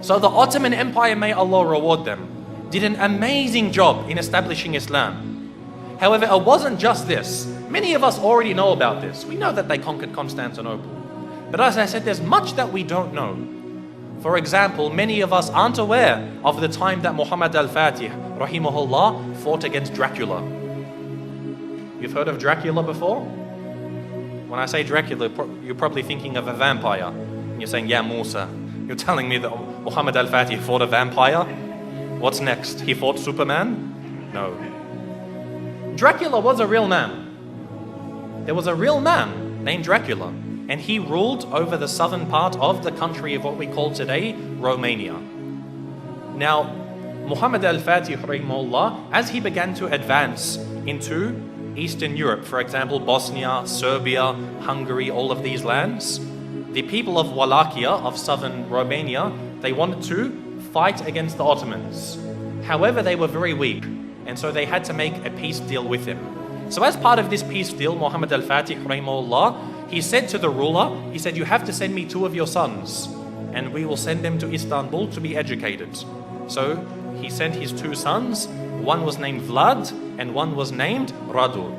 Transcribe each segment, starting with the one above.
So the Ottoman Empire, may Allah reward them, did an amazing job in establishing Islam. However, it wasn't just this. Many of us already know about this. We know that they conquered Constantinople. But as I said, there's much that we don't know. For example, many of us aren't aware of the time that Muhammad al-Fatih, rahimahullah, fought against Dracula. You've heard of Dracula before? When I say Dracula, you're probably thinking of a vampire. And you're saying, yeah, Musa, you're telling me that Muhammad al-Fatih fought a vampire? What's next? He fought Superman? No. Dracula was a real man. There was a real man named Dracula, and he ruled over the southern part of the country of what we call today Romania. Now, Muhammad al-Fatih, rahimahullah, as he began to advance into Eastern Europe, for example, Bosnia, Serbia, Hungary, all of these lands, the people of Wallachia, of southern Romania, they wanted to fight against the Ottomans. However, they were very weak, and so they had to make a peace deal with him. So as part of this peace deal, Muhammad al-Fatih, rahimahullah, he said to the ruler, he said, you have to send me 2 of your sons, and we will send them to Istanbul to be educated. So he sent his 2 sons. One was named Vlad, and one was named Radu.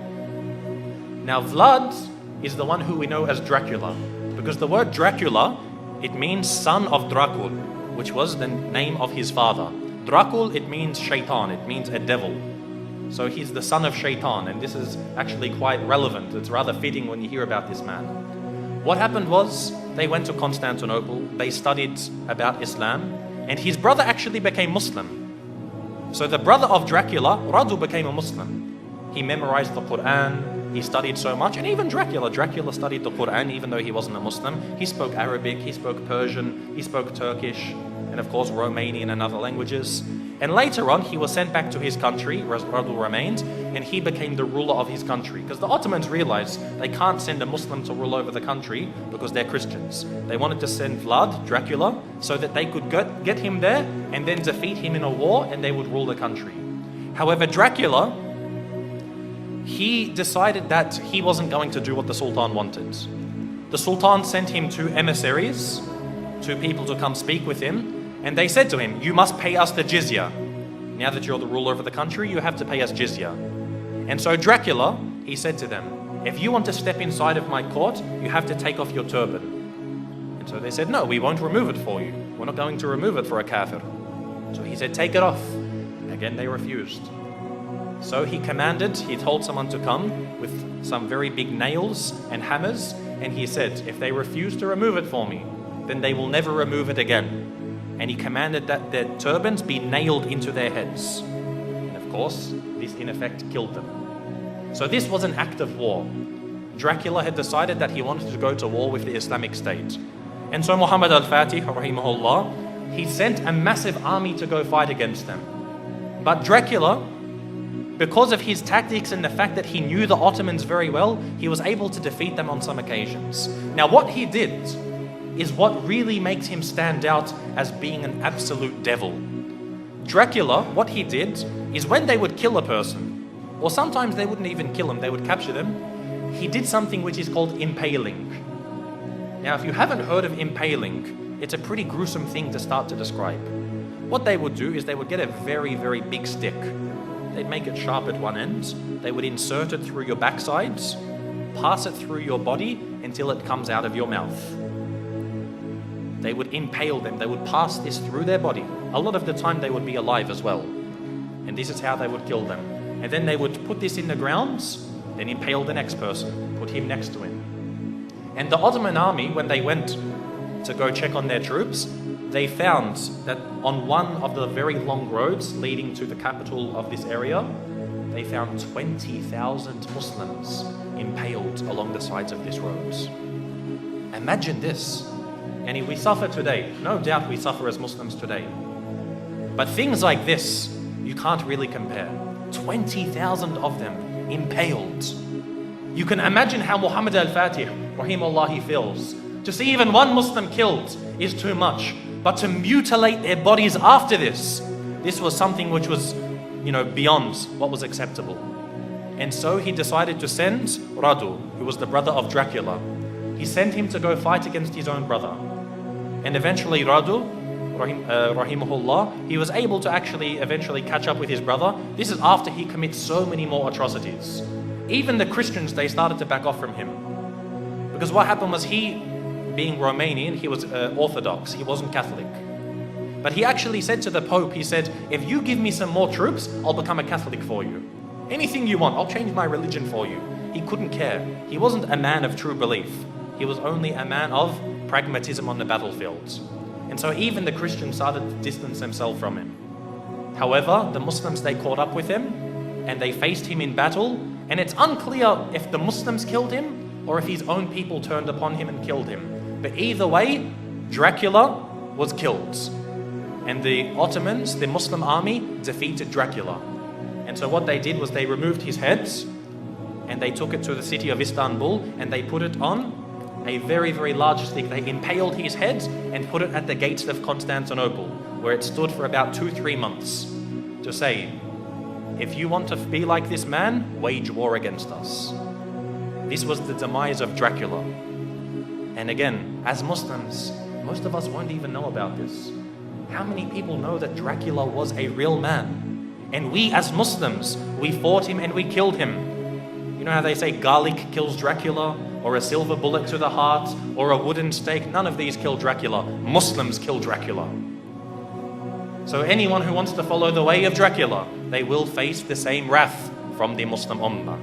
Now Vlad is the one who we know as Dracula, because the word Dracula, it means son of Dracul, which was the name of his father. Dracul, it means shaitan, it means a devil. So he's the son of shaitan, and this is actually quite relevant. It's rather fitting when you hear about this man. What happened was, they went to Constantinople, they studied about Islam, and his brother actually became Muslim. So the brother of Dracula, Radu, became a Muslim. He memorized the Quran, he studied so much, and even Dracula studied the Quran even though he wasn't a Muslim. He spoke Arabic, he spoke Persian, he spoke Turkish, and of course Romanian and other languages. And later on, he was sent back to his country, Radu remained, and he became the ruler of his country. Because the Ottomans realized they can't send a Muslim to rule over the country because they're Christians. They wanted to send Vlad, Dracula, so that they could get him there and then defeat him in a war, and they would rule the country. However, Dracula, he decided that he wasn't going to do what the Sultan wanted. The Sultan sent him 2 emissaries, 2 people to come speak with him, and they said to him, you must pay us the jizya. Now that you're the ruler of the country, you have to pay us jizya. And so Dracula, he said to them, if you want to step inside of my court, you have to take off your turban. And so they said, no, we won't remove it for you. We're not going to remove it for a kafir. So he said, take it off. Again, they refused. So he told someone to come with some very big nails and hammers, and he said, if they refuse to remove it for me, then they will never remove it again. And he commanded that their turbans be nailed into their heads. And of course, this in effect killed them. So this was an act of war. Dracula had decided that he wanted to go to war with the Islamic State. And so Muhammad al-Fatih, rahimahullah, he sent a massive army to go fight against them. But Dracula, because of his tactics and the fact that he knew the Ottomans very well, he was able to defeat them on some occasions. Now what he did is what really makes him stand out as being an absolute devil. Dracula, what he did is when they would kill a person, or sometimes they wouldn't even kill him, they would capture them, he did something which is called impaling. Now, if you haven't heard of impaling, it's a pretty gruesome thing to start to describe. What they would do is they would get a very, very big stick. They'd make it sharp at one end, they would insert it through your backsides, pass it through your body until it comes out of your mouth. They would impale them, they would pass this through their body. A lot of the time they would be alive as well. And this is how they would kill them. And then they would put this in the ground, then impale the next person, put him next to him. And the Ottoman army, when they went to go check on their troops, they found that on one of the very long roads leading to the capital of this area, they found 20,000 Muslims impaled along the sides of this road. Imagine this. And we suffer today. No doubt we suffer as Muslims today. But things like this, you can't really compare. 20,000 of them impaled. You can imagine how Muhammad al-Fatih, rahimahullah, he feels. To see even one Muslim killed is too much. But to mutilate their bodies after this was something which was, beyond what was acceptable. And so he decided to send Radu, who was the brother of Dracula. He sent him to go fight against his own brother. And eventually Radu, rahimahullah, he was able to actually eventually catch up with his brother. This is after he commits so many more atrocities. Even the Christians, they started to back off from him. Because what happened was he, being Romanian, he was Orthodox, he wasn't Catholic. But he actually said to the Pope, he said, if you give me some more troops, I'll become a Catholic for you. Anything you want, I'll change my religion for you. He couldn't care. He wasn't a man of true belief. He was only a man of pragmatism on the battlefields. And so even the Christians started to distance themselves from him. However, the Muslims, they caught up with him and they faced him in battle. And it's unclear if the Muslims killed him or if his own people turned upon him and killed him. But either way, Dracula was killed. And the Ottomans, the Muslim army, defeated Dracula. And so what they did was they removed his heads and they took it to the city of Istanbul and they put it on a very, very large stick. They impaled his head and put it at the gates of Constantinople, where it stood for about 2-3 months, to say, if you want to be like this man, wage war against us. This was the demise of Dracula. And again, as Muslims, most of us won't even know about this. How many people know that Dracula was a real man? And we as Muslims, we fought him and we killed him. You know how they say garlic kills Dracula, or a silver bullet to the heart, or a wooden stake? None of these kill Dracula. Muslims kill Dracula. So anyone who wants to follow the way of Dracula, they will face the same wrath from the Muslim Ummah.